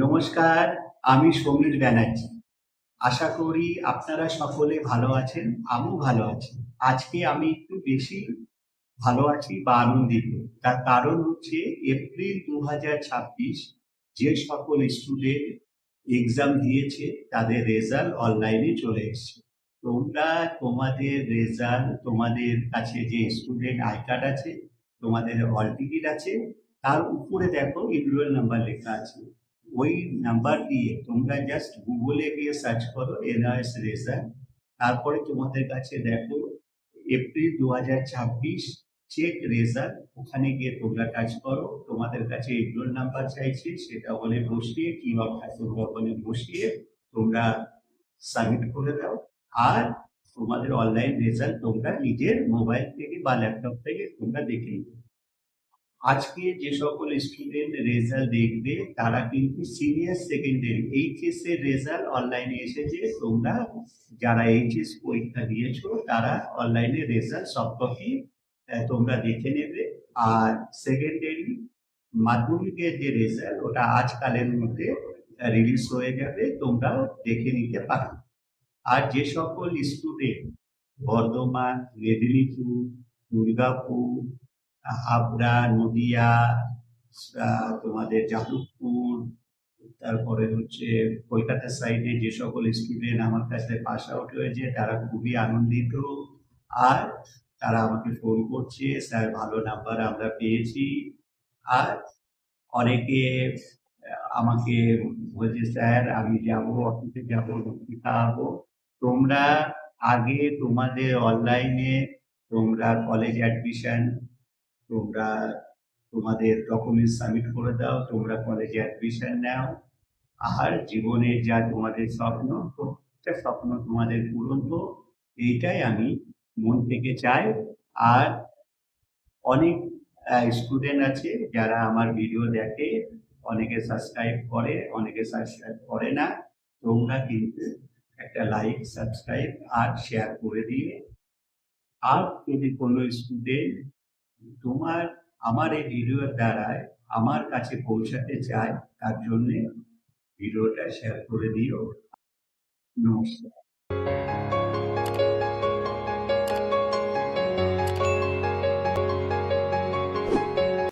নমস্কার, আমি সমীর ব্যানার্জি। আশা করি আপনারা সকলে ভালো আছেন, আমিও ভালো আছি। আজকে আমি একটু বেশি ভালো আছি বা আনন্দিত। তার কারণ হচ্ছে এপ্রিল ২০২৬ যে সকল স্টুডেন্ট এক্সাম দিয়েছে তাদের রেজাল্ট অনলাইনে চলে এসছে। তোমরা তোমাদের রেজাল্ট তোমাদের কাছে যে স্টুডেন্ট আই কার্ড আছে, তোমাদের হল টিকিট আছে, তার উপরে দেখো এনরোল নাম্বার লেখা আছে। ওই নাম্বার দিয়ে তোমরা জাস্ট গুগলে গিয়ে সার্চ করো এনআরএস রেজাল্ট। তারপরে তোমাদের কাছে দেখো এপ্রিল ২০২৬ চেক রেজাল্ট, ওখানে গিয়ে তোমরা কাজ করো। তোমাদের কাছে এনরোল নাম্বার চাইছে, সেটা ওখানে বসিয়ে কিংবা তোমরা ওখানে বসিয়ে তোমরা সাবমিট করে দাও। আর তোমাদের অনলাইন রেজাল্ট তোমরা নিজের মোবাইল থেকে বা ল্যাপটপ থেকে তোমরা দেখে নিবে। আজকে যে সকল স্টুডেন্ট রেজাল্ট দেখবে তারা কিন্তু সিনিয়র সেকেন্ডারি এইচএস এর রেজাল্ট অনলাইনে এসেছে। তোমরা যারা এইচএস পরীক্ষা দিয়েছো তারা অনলাইনে রেজাল্ট সফট কপি তোমরা দেখে নেবে। আর সেকেন্ডারি মাধ্যমিকের যে রেজাল্ট ওটা আজকালের মধ্যে রিলিজ হয়ে যাবে, তোমরা দেখে নিতে পারো। আর যে সকল স্টুডেন্ট বর্ধমান, মেদিনীপুর, দুর্গাপুর, হাবড়া, নদিয়া, তোমাদের যাদবপুর, তারপরে হচ্ছে কলকাতা সাইডে যে সকল স্টুডেন্ট আমার কাছে পাস আউট হয়েছে তারা খুবই আনন্দিত। আর তারা আমাকে ফোন করছে, স্যার ভালো নাম্বার আমরা পেয়েছি। আর অনেকে আমাকে বলছে, স্যার আমি যাবো, অফিসে যাবো, শিক্ষা হবো। তোমরা আগে তোমাদের অনলাইনে তোমরা কলেজ অ্যাডমিশন, তোমরা তোমাদের ডকুমেন্ট সাবমিট করে দাও, তোমরা কলেজে অ্যাডমিশন নাও। আর জীবনে যা তোমাদের স্বপ্ন, প্রত্যেকটা স্বপ্ন তোমাদের পূরণ হোক, এইটাই আমি মন থেকে চাই। আর অনেক স্টুডেন্ট আছে যারা আমার ভিডিও দেখে, অনেকে সাবস্ক্রাইব করে, অনেকে সাবস্ক্রাইব করে না। তোমরা কিন্তু একটা লাইক, সাবস্ক্রাইব আর শেয়ার করে দিয়ে। আর যদি কোনো স্টুডেন্ট তোমার আমার এই ভিডিওর দ্বারায় আমার কাছে পৌঁছাতে চায়, তার জন্যে ভিডিওটা শেয়ার করে দিও। নমস্কার।